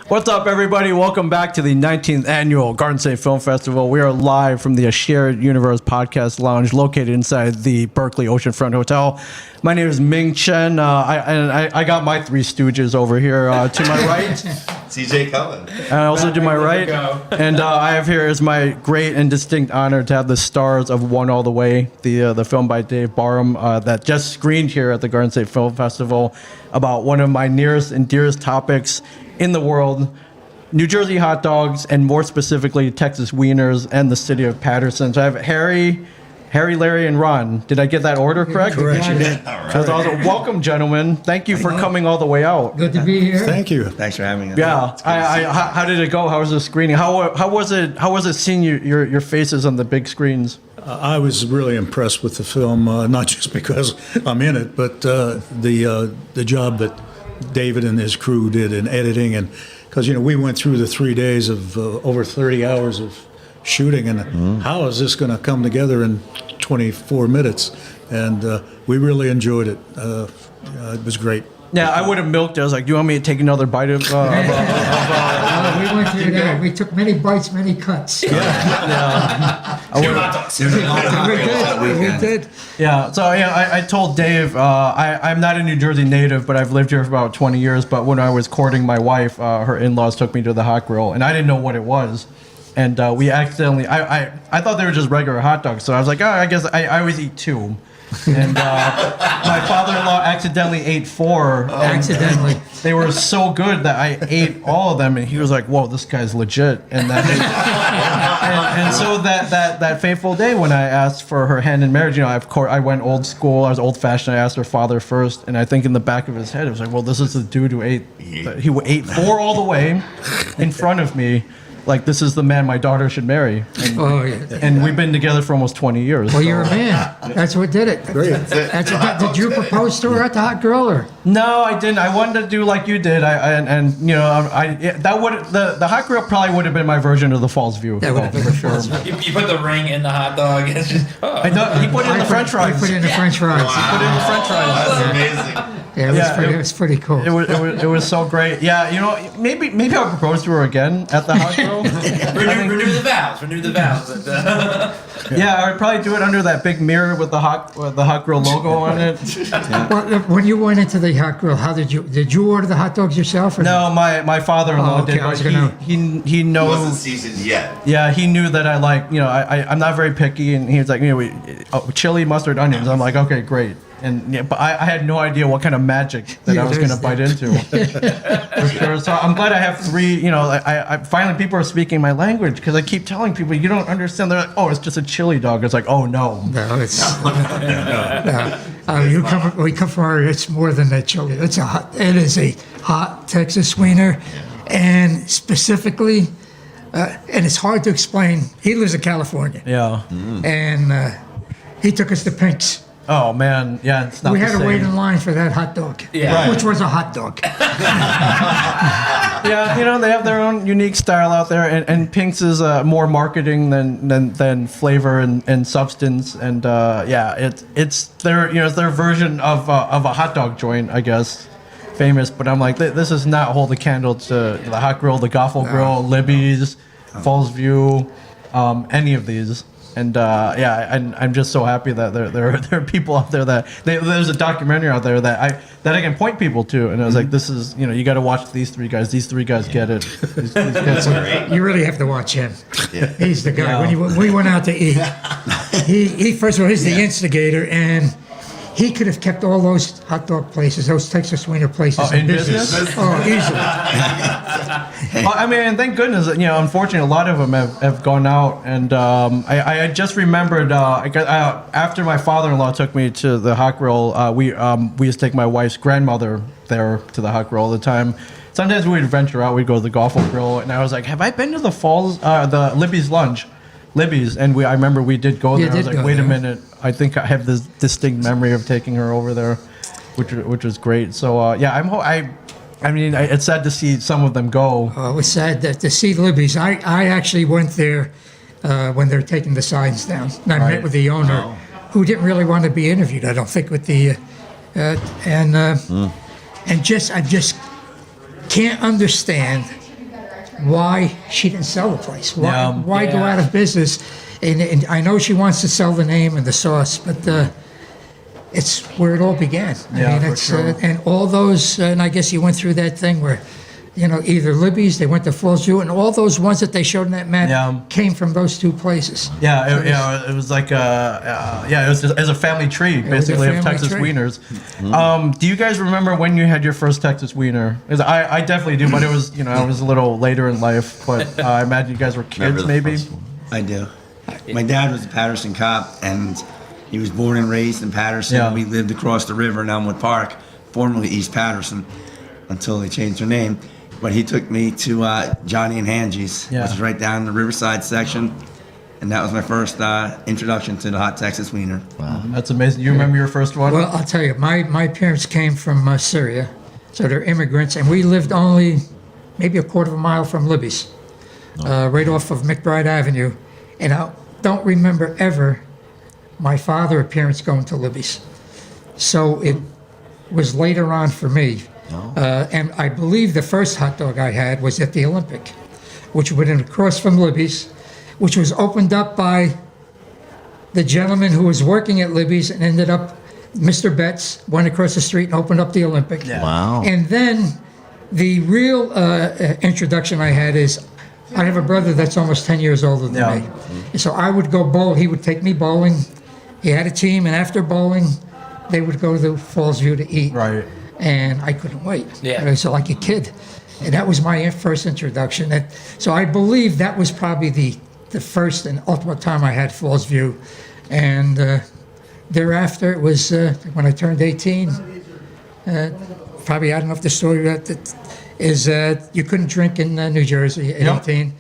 What's up, everybody? Welcome back to the 19th annual Garden State Film Festival. We are live from the Shared Universe Podcast Lounge located inside the Berkeley Oceanfront Hotel. My name is Ming Chen. I got my three stooges over here to my right. CJ Cullen. And also to my right. And I have here is my great and distinct honor to have the stars of One All the Way, the film by Dave Baram that just screened here at the Garden State Film Festival about one of my nearest and dearest topics in the world, New Jersey hot dogs, and more specifically, Texas wieners and the city of Patterson. So I have Harry, Larry, and Ron. Did I get that order correct? Correct, you did. That's awesome. Welcome, gentlemen. Thank you for coming all the way out. Good to be here. Thank you. Thanks for having us. Yeah. How did it go? How was the screening? How was it seeing your faces on the big screens? I was really impressed with the film, not just because I'm in it, but the job that David and his crew did in editing, and because we went through the 3 days of over 30 hours of shooting, and how is this going to come together in 24 minutes? And we really enjoyed it. It was great. Yeah, I would have milked it. I was like, do you want me to take another bite of we went through that. We took many bites, many cuts. Yeah. We did. Yeah, so I told Dave, I'm not a New Jersey native, but I've lived here for about 20 years. But when I was courting my wife, her in-laws took me to the hot grill, and I didn't know what it was. And we accidentally, I thought they were just regular hot dogs. So I was like, I guess I always eat two. And my father-in-law accidentally ate four. Accidentally. They were so good that I ate all of them, and he was like, "Whoa, this guy's legit." And so that fateful day when I asked for her hand in marriage, of course, I went old school. I was old-fashioned. I asked her father first, and I think in the back of his head, it was like, "Well, this is the dude who ate four all the way in front of me." Like, this is the man my daughter should marry. And we've been together for almost 20 years. Well, you're a man. That's what did it. Great. Did you propose to her at the hot grill, or? No, I didn't. I wanted to do like you did. The hot grill probably would have been my version of the Falls View. That would have been for sure. You put the ring in the hot dog. It's just, He put it in the French fries. He put it in the French fries. He put it in the French fries. That's amazing. Yeah, it was pretty cool. It was so great. Yeah, maybe I'll propose to her again at the hot grill. renew the vows. Yeah, I would probably do it under that big mirror with the hot grill logo on it. Well, when you went into the hot grill, how did you order the hot dogs yourself? Or no, my father-in-law did. He knows. Wasn't seasoned yet. Yeah, he knew that I like. I'm not very picky, and he was like, chili, mustard, onions. I'm like, okay, great. But I had no idea what kind of magic that I was going to bite into. For sure. So I'm glad I have three. I finally people are speaking my language, because I keep telling people you don't understand. They're like, oh, it's just a chili dog. It's like, oh no. No, it's. We come from. It's more than a chili. It is a hot Texas wiener, and specifically, and it's hard to explain. He lives in California. Yeah. And he took us to Pink's. Oh man, yeah, it's not. We the had to same. wait in line for that hot dog, which was a hot dog. Yeah, they have their own unique style out there, and Pink's is more marketing than flavor and substance, and it's their version of a hot dog joint, I guess, famous. But I'm like, this does not hold a candle to the Hot Grill, the Goffle Grill, Libby's, Falls View, any of these. And I'm just so happy that there are people out there there's a documentary out there that I can point people to, and I was like, this is you got to watch these three guys. These three guys get it. These guys You really have to watch him. Yeah. He's the guy. Yeah. When we went out to eat, he first of all, he's the instigator, and he could have kept all those hot dog places, those Texas wiener places in business. Oh, easily. And thank goodness, unfortunately, a lot of them have gone out. And I just remembered after my father-in-law took me to the hot grill, we used to take my wife's grandmother there to the hot grill all the time. Sometimes we'd venture out, we'd go to the Goffle Grill, and I was like, have I been to the the Libby's lunch? Libby's, and I remember we did go there. I was like, wait a minute, I think I have this distinct memory of taking her over there, which was great. So it's sad to see some of them go. It was sad to see Libby's. I actually went there when they're taking the signs down, and I met with the owner, who didn't really want to be interviewed, I don't think, with the I just can't understand why she didn't sell the place. Why, Yeah. why go Yeah. out of business? And I know she wants to sell the name and the sauce, but it's where it all began. Yeah, for it's sure. and all those, and I guess you went through that thing where, either Libby's, they went to Falls View, and all those ones that they showed in that map Yeah. came from those two places. Yeah, it was like it was just, as a family tree, was a basically, of family Texas tree. wieners. Do you guys remember when you had your first Texas wiener? 'Cause I definitely do, but it was I was a little later in life. But I imagine you guys were Remember kids, the maybe. first one? I do. My dad was a Patterson cop, and he was born and raised in Patterson. Yeah. We lived across the river in Elmwood Park, formerly East Patterson, until they changed their name. But he took me to Johnny and Hangie's, Yeah. which is right down in the Riverside section. And that was my first introduction to the hot Texas wiener. That's amazing. You remember your first one? Well, I'll tell you, my parents came from Syria, so they're immigrants, and we lived only maybe a quarter of a mile from Libby's, right off of McBride Avenue. And I don't remember ever my father or parents going to Libby's. So it was later on for me. And I believe the first hot dog I had was at the Olympic, which went across from Libby's, which was opened up by the gentleman who was working at Libby's and ended up, Mr. Betts went across the street and opened up the Olympic. Yeah. Wow. And then the real introduction I had is, I have a brother that's almost 10 years older than Yeah. me. And so I would go bowl, he would take me bowling. He had a team, and after bowling, they would go to Falls View to eat. Right. And I couldn't wait. Yeah. I was like a kid. And that was my first introduction. And so I believe that was probably the first and ultimate time I had Falls View. And thereafter, it was when I turned 18. Probably, I don't know if the story about it is you couldn't drink in New Jersey at Yep. 18.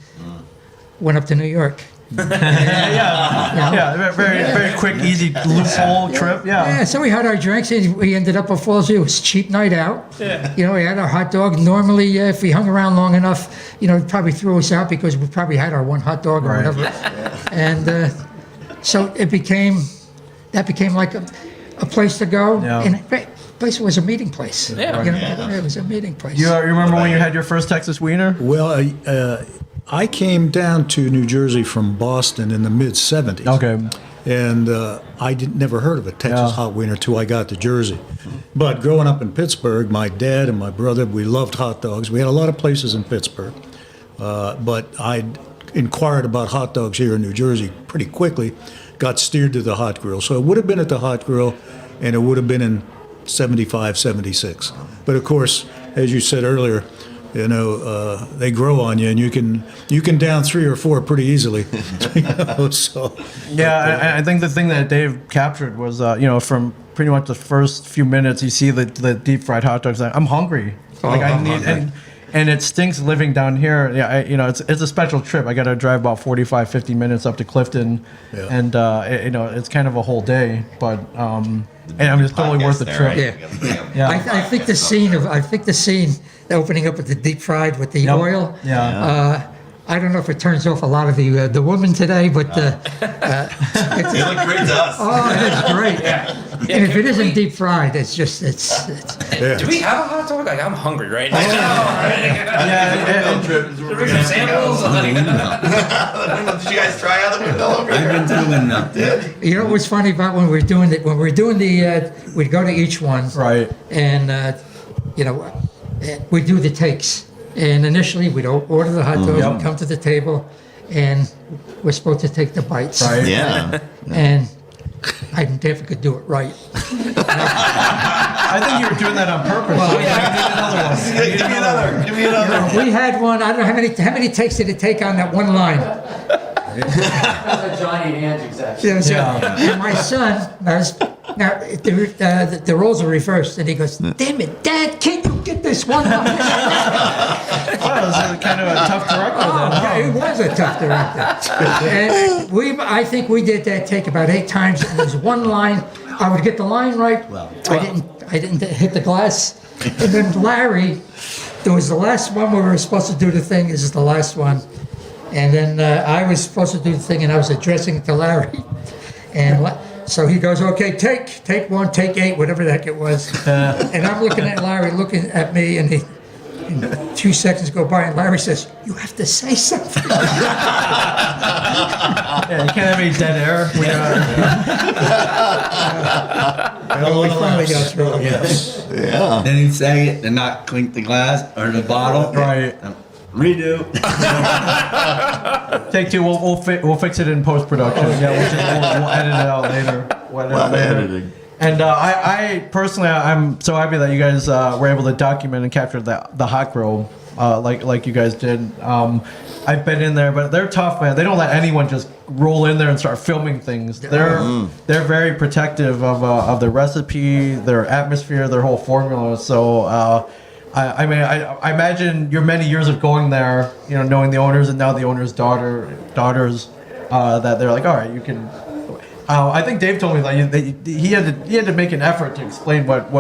Went up to New York. Yeah, very quick, easy loophole trip. Yeah, so we had our drinks, and we ended up at Falls View. It was a cheap night out. Yeah. We had our hot dog. Normally, if we hung around long enough, they'd probably throw us out because we probably had our one hot dog or Right. whatever. And so that became like a place to go. Yeah. And the place was a meeting place. Yeah. It was a meeting place. You remember when you had your first Texas wiener? Well, I came down to New Jersey from Boston in the mid '70s. Okay. And I never heard of a Texas Yeah. hot wiener till I got to Jersey. But growing up in Pittsburgh, my dad and my brother, we loved hot dogs. We had a lot of places in Pittsburgh. But I inquired about hot dogs here in New Jersey pretty quickly, got steered to the Hot Grill. So it would have been at the Hot Grill, and it would have been in 75, 76. But of course, as you said earlier, they grow on you, and you can down 3 or 4 pretty easily. So Yeah, I think the thing that Dave captured was, from pretty much the first few minutes, you see the deep fried hot dogs. I'm hungry. Like I need, and it stinks living down here. Yeah, it's a special trip. I got to drive about 45, 50 minutes up to Clifton, Yeah. and it's kind of a whole day. But it's totally worth the Podcast trip. there, right? Yeah. I think the scene, the opening up with the deep fried with the Yep. oil. Yeah. I don't know if it turns off a lot of the women today, but They look great to us. oh, it's great. And if it isn't deep fried, it's just it's. yeah. Do we have a hot dog? Like, I'm hungry right now. Yeah, Bring some samples. Did you guys try out the window over I've here? been through enough. You know what's funny about when we're doing it? When we're doing we'd go to each one, right. and we do the takes. And initially, we'd order the hot dogs, Yep. we'd come to the table, and we're supposed to take the bites. Right. Yeah. And I never could do it right. I think you were doing that on purpose. Give me another. Give me another. We had one. I don't know how many takes did it take on that one line. Johnny and Angie exactly. Yeah. And my son now the roles are reversed, and he goes, "Damn it, Dad! Can you get this one line?" Wow, this is kind of a tough director then. Yeah, it was a tough director. And I think we did that take about 8 times, and there's one line. I would get the line right. I didn't hit the glass. And then Larry, there was the last one where we were supposed to do the thing. This is the last one. And then I was supposed to do the thing, and I was addressing it to Larry. And so he goes, "Okay, take 1, take 8, whatever the heck it was." And I'm looking at Larry, looking at me, and And 2 seconds go by, and Larry says, "You have to say something." Yeah, you can't have any dead air. We finally got through it. Yes. Yeah. Then he'd say it and not clink the glass or the bottle. Right. Redo. Take two. We'll fix it in post production. Yeah, we'll edit it out later. Lot of editing. And I personally, I'm so happy that you guys were able to document and capture the hot grill, like you guys did. I've been in there, but they're tough, man. They don't let anyone just roll in there and start filming things. They're very protective of the recipe, their atmosphere, their whole formula. So I mean, I imagine your many years of going there, knowing the owners and now the owner's daughters, that they're like, all right, you can. I think Dave told me that he had to make an effort to explain that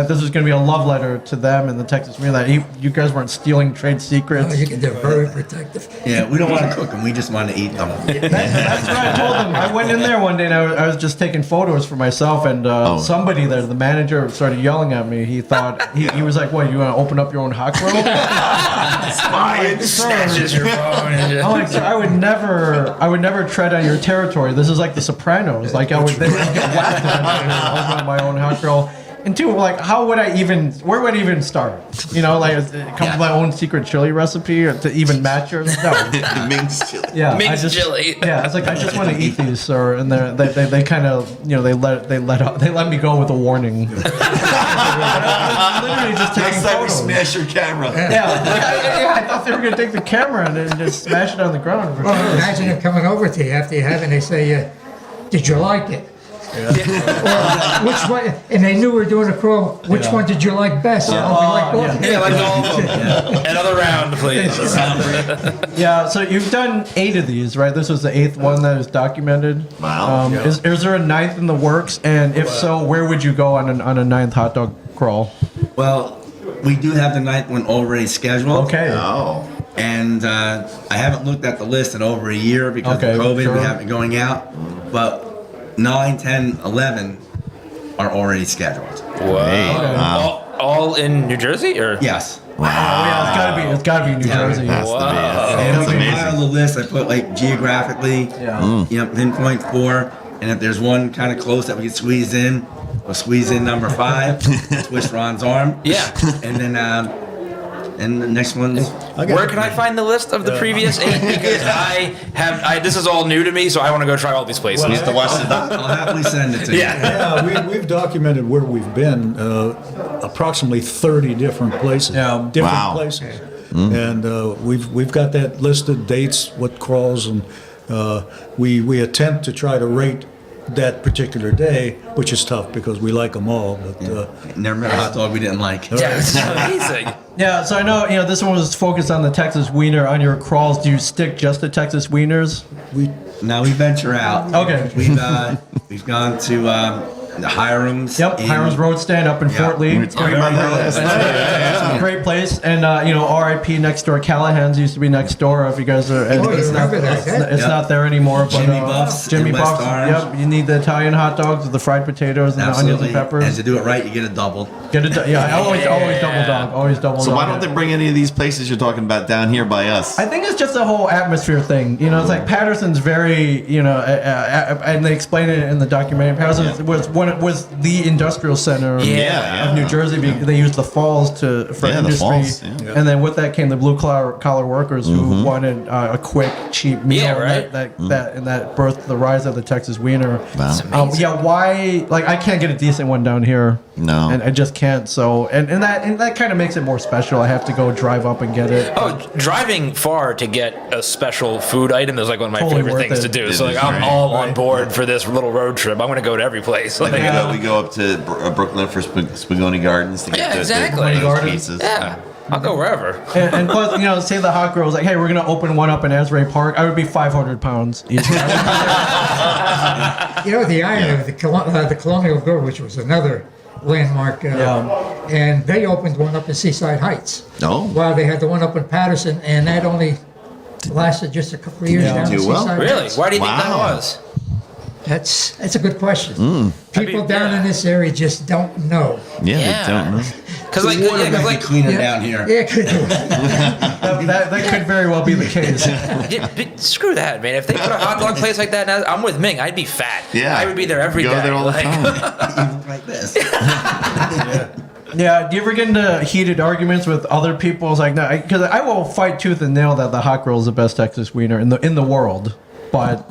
this was going to be a love letter to them in the Texas community. That you guys weren't stealing trade secrets. They're very protective. Yeah, we don't want to cook them. We just want to eat them. That's what I told them. I went in there one day and I was just taking photos for myself, and somebody there, the manager, started yelling at me. He thought he was like, "What? You want to open up your own hot grill?" Snatches your phone. And I'm like, "Sir, I would never tread on your territory. This is like The Sopranos. Like I would get whacked if I open up my own hot grill." And two, like, where would I even start? Like, come with my own secret chili recipe or to even match yours? No. Ming's chili. Yeah, Ming's chili. Yeah, it's like I just want to eat these, sir, and they kind of they let me go with a warning. Literally just taking Next time we photos. smash your camera. Yeah, I thought they were gonna take the camera and then just smash it on the ground. Well, imagine them coming over to you after you have it, and they say, "Did you like it?" Or, which one? And they knew we were doing a crawl. Which one did you like best? We like both. Yeah, like all of them. Another round, please. Yeah, so you've done 8 of these, right? This was the 8th one that is documented. Wow. Is there a 9th in the works? And if so, where would you go on a 9th hot dog crawl? Well, we do have the 9th one already scheduled. Okay. Oh. And I haven't looked at the list in over a year because Okay, of COVID. sure. We haven't been going out. But 9, 10, 11 are already scheduled. Wow. All in New Jersey, or Yes. Oh yeah, it's gotta be New Jersey. Has to be. And That's we amazing. compile the list. I put like geographically, pinpoint 4. And if there's one kind of close that we can squeeze in, we'll squeeze in number 5, twist Ron's arm. Yeah. And then and the next one's Where can I find the list of the previous 8? Because this is all new to me, so I want to go try all these places. You have to watch the I'll happily send it to you. Yeah. Yeah, we've documented where we've been, approximately 30 different places. Yeah. Different Wow. places. And we've got that listed, dates, what crawls, and we attempt to try to rate that particular day, which is tough because we like them all. But Never met a hot dog we didn't like. Yeah, it's amazing. Yeah, so I know this one was focused on the Texas wiener. On your crawls, do you stick just to Texas wieners? Now we venture out. Okay. We've gone to the Hiram's. Yep, Hiram's Road Stand up in Fort Lee. Talking about that last night. Great place, and RIP next door. Callahan's used to be next door. If you guys are, you it's not, remember that, huh? it's not there anymore. But, Jimmy Buff's Jimmy in West Buff's. Orange. Yep, you need the Italian hot dogs with the fried potatoes and the onions Absolutely. and peppers. And to do it right, you get a double. Get it, I always double dog, always double So dog. why don't they bring any of these places you're talking about down here by us? I think it's just a whole atmosphere thing. It's like Patterson's very, and they explain it in the documentary. Patterson was the industrial center Yeah. of New Jersey. They used the falls for Yeah, the industry, falls, yeah. and then with that came the blue collar workers who wanted a quick, cheap meal. Yeah, right. And that birthed the rise of the Texas wiener. Wow. Why? Like I can't get a decent one down here. No. and I just can't. So and that kind of makes it more special. I have to go drive up and get it. Oh, driving far to get a special food item is like one of my Totally favorite worth things it. to do. It So like is, I'm right. all on board for this little road trip. I'm going to go to every place. Like, We go up to Brooklyn for Spagoni Gardens to get Yeah, the exactly. those Gardens. pizzas. yeah, I'll go wherever. And plus, say the hot girl was like, "Hey, we're gonna open one up in Asbury Park." I would be 500 pounds each. The irony of the Colonial Grill, which was another landmark, and they opened one up in Seaside Heights. Oh. While they had the one up in Patterson, and that only lasted just a couple of years down in Do well. Seaside Really? Heights. Why do you think that Wow. was? That's a good question. People down in this area just don't know. Yeah, Yeah. they don't know. Because like, The water yeah, might 'cause be like, cleaner Yeah. down here. Yeah, could- That could very well be the case. But screw that, man. If they put a hot dog place like that, now, I'm with Ming. I'd be fat. Yeah. I would be there every day. Go there all the Like- time. Even like this. Yeah, do you ever get into heated arguments with other people? It's like, no, because I will fight tooth and nail that the hot grill is the best Texas wiener in the world. But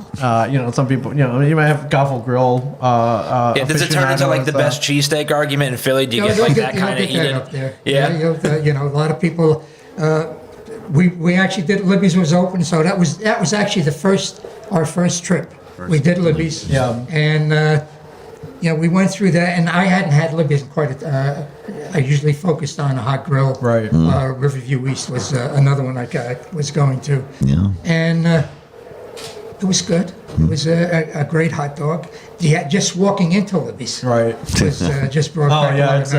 some people, you might have Goffle Grill. Yeah, does it turn into like the aficionados, best cheesesteak argument in Philly? Do you No, get you'll like get- that kind of you'll get heated? up there. Yeah. A lot of people. We actually did. Libby's was open, so that was actually our first trip. We did Libby's. Yeah. And we went through that, and I hadn't had Libby's in quite a. I usually focused on a hot grill. Right. Riverview East was another one I was going to. Yeah. And it was good. It was a great hot dog. Yeah, just walking into Libby's. Right. Was just brought Oh back a yeah, lot of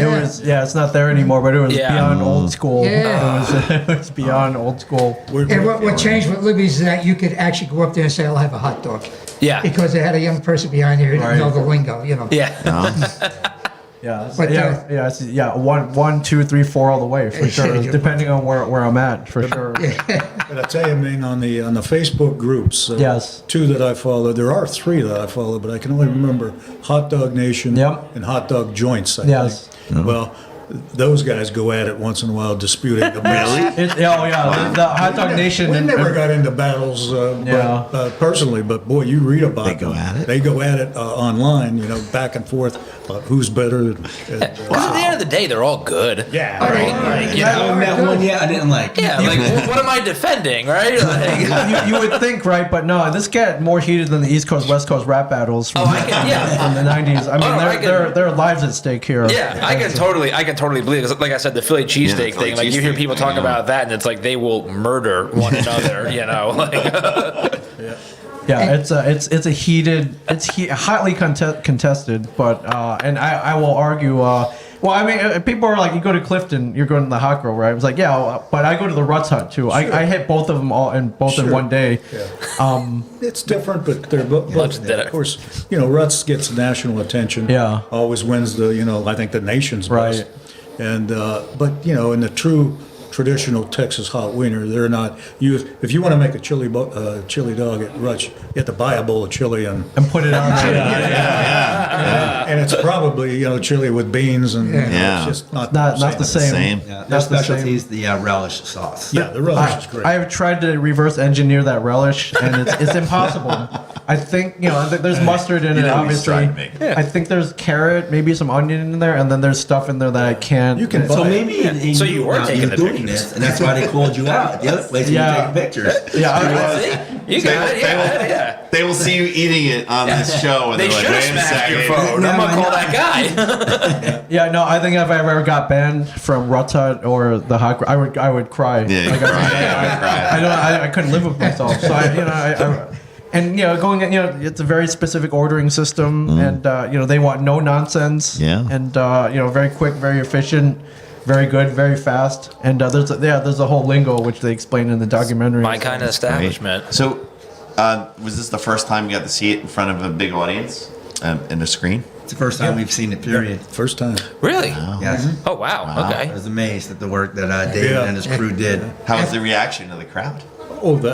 memories. it's not there anymore, but it was Yeah. beyond old school. Yeah. It was beyond old school. And what changed with Libby's is that you could actually go up there and say, "I'll have a hot dog," Yeah. because they had a young person behind you who didn't Right. know the lingo. Yeah. Yeah, But, yeah. One, two, three, four, all the way for sure. Yeah. Depending on where I'm at, for sure. But I tell you, Ming, on the Facebook groups, Yes. 2 that I follow. There are 3 that I follow, but I can only remember Hot Dog Nation Yep. and Hot Dog Joints. I Yes. think. Well, those guys go at it once in a while, disputing the Really? The Hot Dog Nation. We and- never got into battles Yeah. personally, but boy, you read about They go them. at it? They go at it online, back and forth about who's better. Well, at the end of the day, they're all good. Yeah. Right? Like, you I know, haven't met one yet I didn't like. yeah, like, what am I defending, right? Like, you would think, right? But no, this got more heated than the East Coast West Coast rap battles from, Oh, I can- yeah. from the '90s. I mean, Oh, I can- there are lives at stake here. yeah, I can totally believe it. 'Cause like I said, the Philly cheesesteak Philly thing, like you hear cheesesteak people thing, talk yeah. about that, and it's like they will murder one another, Like, Yeah, it's a heated, hotly contested, but and I will argue. Well, I mean, people are like, you go to Clifton, you're going to the hot grill, right? I was like, yeah, but I go to the Ruts Hut too. I hit both of them in Sure. one day. Yeah. It's different, but they're both. Much better. Of course, Ruts gets national attention. Yeah. Always wins I think the nation's best. Right. And but in the true traditional Texas hot wiener, they're not. If you want to make a chili dog at Ruts, you have to buy a bowl of chili and Put it on. and it's probably chili with beans and Yeah. it's just not Not the same. Same. Yeah, their That's the same. specialty is the relish sauce. Yeah, the relish is great. I have tried to reverse engineer that relish, and it's impossible. I think there's mustard in it, know he's obviously. trying to make it. I think there's carrot, maybe some onion in there, and then there's stuff in there that I can't. You can So buy maybe in So you were taking you're the doing pictures. this, and that's why they called you out at the other place. Yeah. You taking pictures. Yeah, you got it, yeah. They will see you eating it on this show, and They they're like, should have wait a smashed your second. phone. I'm gonna call that guy. yeah. No, I think if I ever got banned from Ruts Hut or the hot, I would cry. Yeah, you Like, cry. I couldn't live with myself. So and going it's a very specific ordering system, and they want no nonsense. Yeah. And very quick, very efficient. Very good, very fast, and there's a whole lingo which they explain in the documentary. My kind of establishment. So, was this the first time you got to see it in front of a big audience in a screen? It's the first time we've seen it. Period. First time. Really? Yes. Oh wow. Okay. I was amazed at the work that David Yeah. and his crew did. How was the reaction of the crowd?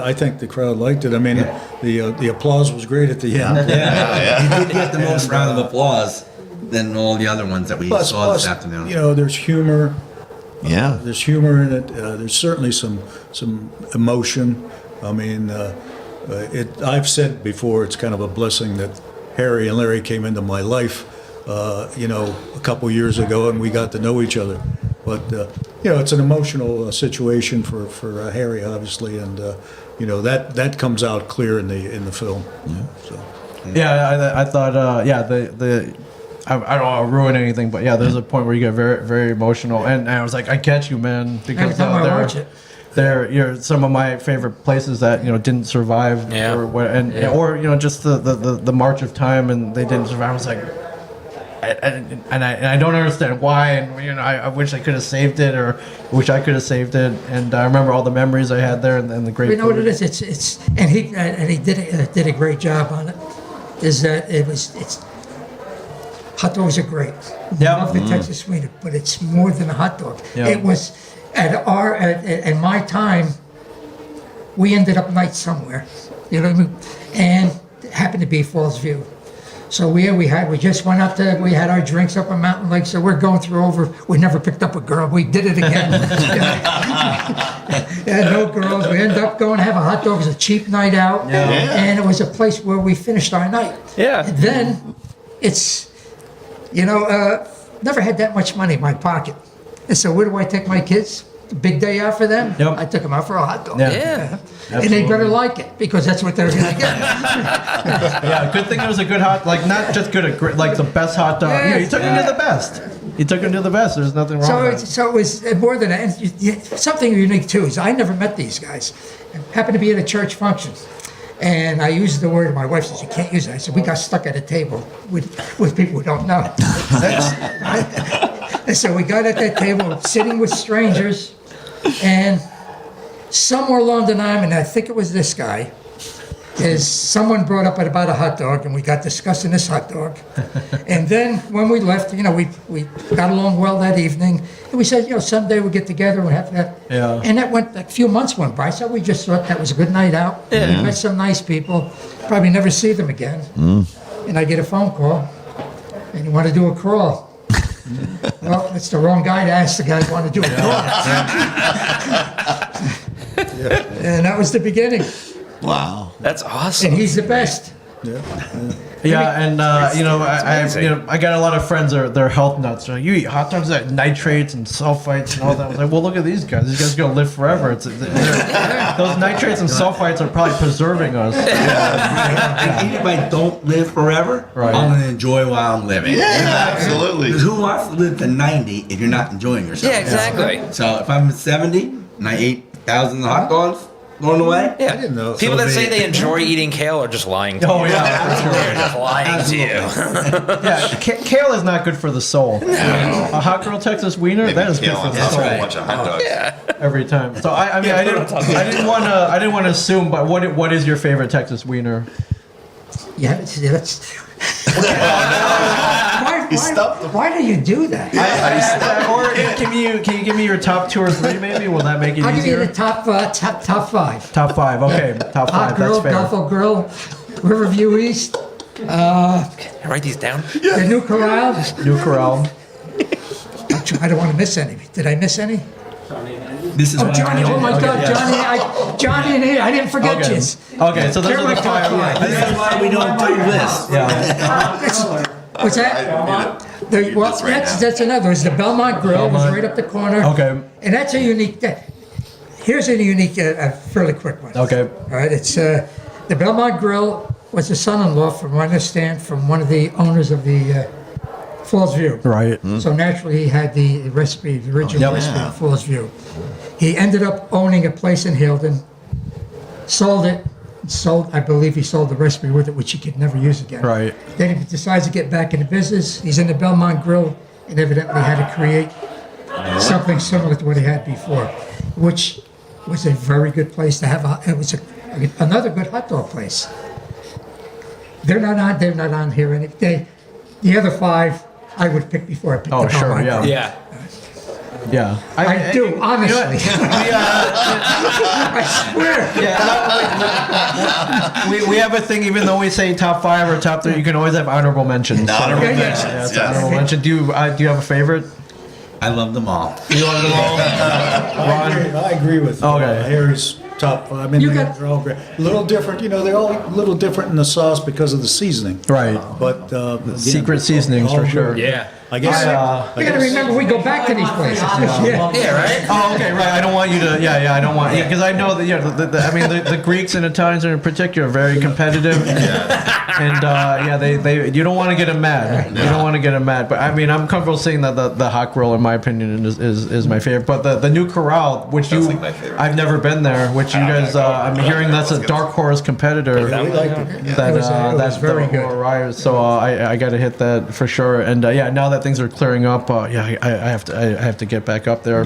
I think the crowd liked it. I mean, the applause was great at the end. Yeah, he did get the most round of applause than all the other ones that we saw this afternoon. There's humor. Yeah. There's humor in it. There's certainly some emotion. I mean, I've said before, it's kind of a blessing that Harry and Larry came into my life, a couple years ago, and we got to know each other. But it's an emotional situation for Harry, obviously, and that comes out clear in the film. So. Yeah, I thought, I don't want to ruin anything, but yeah, there's a point where you get very, very emotional, and I was like, I get you, man, because Anytime I watch it. they're some of my favorite places that didn't survive, Yeah. or just the march of time, and they didn't survive. I was like, I don't understand why, and I wish I could have saved it, or wish I could have saved it, and I remember all the memories I had there, and the great. You know what food. it is? It's and he did a great job on it. Is that it's hot dogs are great. Yeah. I love the Texas wiener, but it's more than a hot dog. Yeah. It was at my time. We ended up night somewhere, you know what I mean, and it happened to be Falls View. So we just went up there. We had our drinks up on Mountain Lake. So we're going through over. We never picked up a girl. We did it again. Yeah, no girls. We ended up going to have a hot dog. It was a cheap night out, and it was a place where we finished our night. Yeah. And then it's, never had that much money in my pocket. And so where do I take my kids? The big day out for them. Yep. I took them out for a hot dog. Yeah. Yeah. And they better like it because that's what they're going to get. Yeah, good thing it was a good hot, like not just good at like the best hot dog. Yeah, you took him to the best. You took him to the best. There's nothing wrong with that. So it was more than that. And something unique too is I never met these guys. I happened to be at a church function. And I used the word, my wife says, you can't use it. I said, we got stuck at a table with people who don't know. And so we got at that table sitting with strangers. And somewhere along the line, and I think it was this guy, is someone brought up about a hot dog, and we got discussing this hot dog. And then when we left, we got along well that evening, and we said, someday we'll get together and have that. Yeah. And that went, a few months went by, so we just thought that was a good night out. Yeah. We met some nice people, probably never see them again. And I get a phone call, and you want to do a crawl. Well, it's the wrong guy to ask the guy who want to do a crawl. And that was the beginning. Wow. That's awesome. And he's the best. Yeah, and I got a lot of friends that are health nuts. They're like, you eat hot dogs that nitrates and sulfites and all that. I was like, well, look at these guys. These guys are gonna live forever. Those nitrates and sulfites are probably preserving us. Even if I don't live forever, Right. I'm gonna enjoy while I'm living. Yeah, absolutely. Because who wants to live to 90 if you're not enjoying yourself? Yeah, exactly. So if I'm 70 and I ate thousands of hot dogs along the way, Yeah. I didn't know. People that say they enjoy eating kale are just lying to Oh you. yeah, for sure. They're just lying to you. Yeah, kale is not good for the soul. A hot girl Texas wiener, that is good for the That's soul a bunch of hot dogs. every time. So I didn't want to assume, but what is your favorite Texas wiener? Yeah, that's. Why do you do that? Or can you give me your top 2 or 3 maybe? Will that make it I'll give you easier? the top 5. Top 5, okay. Top 5, Hot Grill, that's fair. Duffel Grill, Riverview East, Write these down. the New Corral. New Corral. I don't want to miss any. Did I miss any? this is Oh, why Johnny! Oh my God, Johnny and I didn't forget Okay. you. Okay, so those They're are the my top 5. five. This is why we don't do lists. What's that? That's another. It's the Belmont Grill. It was Belmont. right up the corner. Okay. And that's a unique. Here's a unique, fairly quick one. Okay. All right. It's the Belmont Grill was the son-in-law, from what I understand, from one of the owners of the Falls View. Right. So naturally, he had the recipe, the original Yep. recipe of Falls View. He ended up owning a place in Hilden, sold it, I believe he sold the recipe with it, which he could never use again. Right. Then he decides to get back into business. He's in the Belmont Grill and evidently had to create something similar to what he had before, which was a very good place to have. It was another good hot dog place. They're not on here. And the other 5 I would pick before I picked Oh, the sure, Belmont yeah. Grill. Yeah. Yeah. I do, honestly. I swear. We have a thing, even though we say top 5 or top 3, you can always have honorable mentions. Honorable Yeah, yeah. mentions. Yeah, it's Yes. honorable mention. Do you have a favorite? I love them all. You want them all? Ron? I agree with Okay. Harry's top 5. I mean, You got- they're all great. A little different, they're all a little different in the sauce because of the seasoning. Right. But Secret seasonings, for all sure. good. Yeah. I guess. We got to remember, we go back to these places. Yeah. Yeah, right? Oh, okay, right. I don't want you to. Yeah, I don't want. Yeah, because I know that. Yeah, the Greeks and Italians in particular are very competitive. And they you don't want to get them mad. You don't want to get them mad. But I mean, I'm comfortable saying that the hot grill, in my opinion, is my favorite. But the new Corral, which That's like my favorite. I've never been there. Which which you guys, I'm hearing that's a dark horse competitor. Yeah, we liked it. That It was very good. Riders. So I got to hit that for sure. And yeah, now that things are clearing up, yeah, I have to get back up there.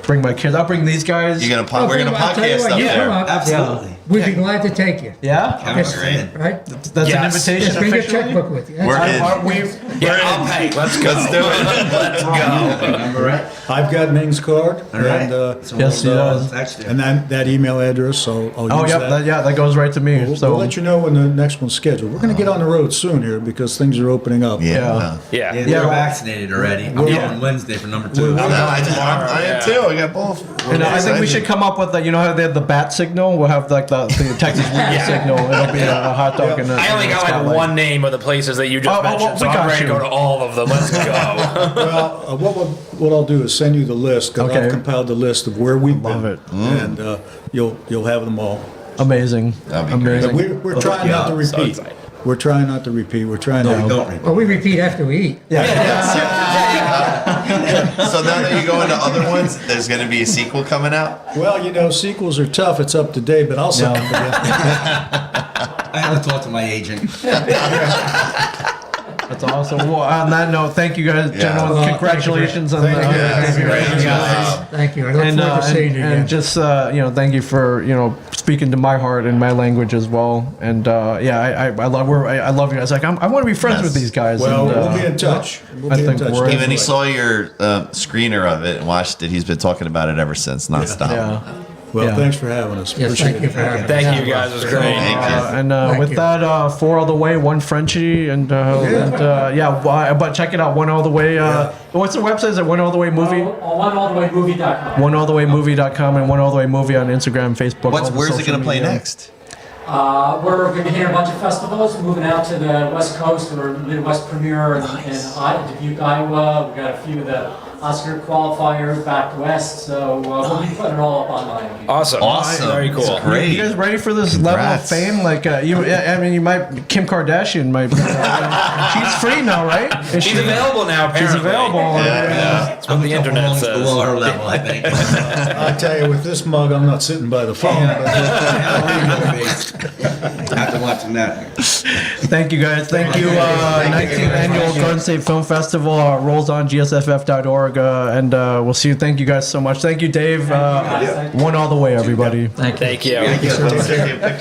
Bring my kids. I'll bring these guys. We're gonna I'll tell you podcast what, up you come there. up, Absolutely. we'd be glad to take you. Yeah, That's great. Right? that's Yes. an invitation Just bring a officially. checkbook with you. We're That's in. Are we? Yeah, I'll pay. Let's go. Let's do it. Let's go. Remember, right? I've got Ming's card, All right. and So Yes, we'll he go does. text you. and that email address. So I'll Oh, use yep. That goes right to me. We'll, so we'll let you know when the next one's scheduled. We're going to get on the road soon here because things are opening up. Yeah. Yeah. Yeah, Yeah, they're well- vaccinated already. I'm going Wednesday for number 2. I am too. I got both. And I think we should come up with that. You know how they have the bat signal? We'll have like the Texas wiener signal. It'll be a hot dog and a I only got like spotlight. one name of the places that you just Oh, well, mentioned, so we I'm got ready to you. go to all of them. Let's go. Well, what I'll do is send you the list because Okay. I've compiled the list of where we've Love been, it. and you'll have them all. Amazing. That'd be great. But Amazing. we're trying not to So repeat. excited. We're trying not to repeat. We're trying No, to. we don't repeat. Well, we repeat after we eat. So now that you go into other ones, there's going to be a sequel coming out. Well, sequels are tough. It's up to date, but I'll second for you. I have to talk to my agent. That's awesome. Well, on that note, thank you guys, gentlemen. Well, Congratulations on Thank the. you. Yes, great job. Thank you. I look And, forward to seeing you again. and just thank you for speaking to my heart and my language as well. And I love you guys. Like I want to be friends Yes. with these guys. Well, and, we'll be in touch. We'll I be in think touch. we're- Even he saw your screener of it and watched it. He's been talking about it ever since, nonstop. yeah. Well, Yeah. thanks for having us. Yes, Appreciate thank you it. for having us. Thank you guys. It was great. Thank you. And Thank with you. that, 4 all the way, 1 Frenchie, but check it out, 1 all the way. What's the website? Is it 1 all the way movie? OneAllTheWayMovie.com. 1alltheWaymovie.com and 1 all the way movie on Instagram, Facebook. all the Where's it social going to play media. next? We're going to hit a bunch of festivals, moving out to the West Coast. We're Midwest premiere in Dubuque, Iowa. We've got a few of the Oscar qualifiers back west, so we'll be putting it all up online. Awesome. Awesome. Very cool. It's great. You guys ready for this level of Congrats. fame? Like, you might. Kim Kardashian might. She's free now, right? Is She's she? available now, apparently. She's available. Yeah. That's what the internet Belongs says. below her level, I think. I tell you, with this mug, I'm not sitting by the phone. After watching that. Thank you guys. Thank you. 19th annual Garden State Film Festival rolls on GSFF.org, and we'll see you. Thank you guys so much. Thank you, Dave. 1 all the way, everybody. Thank you. Thank you.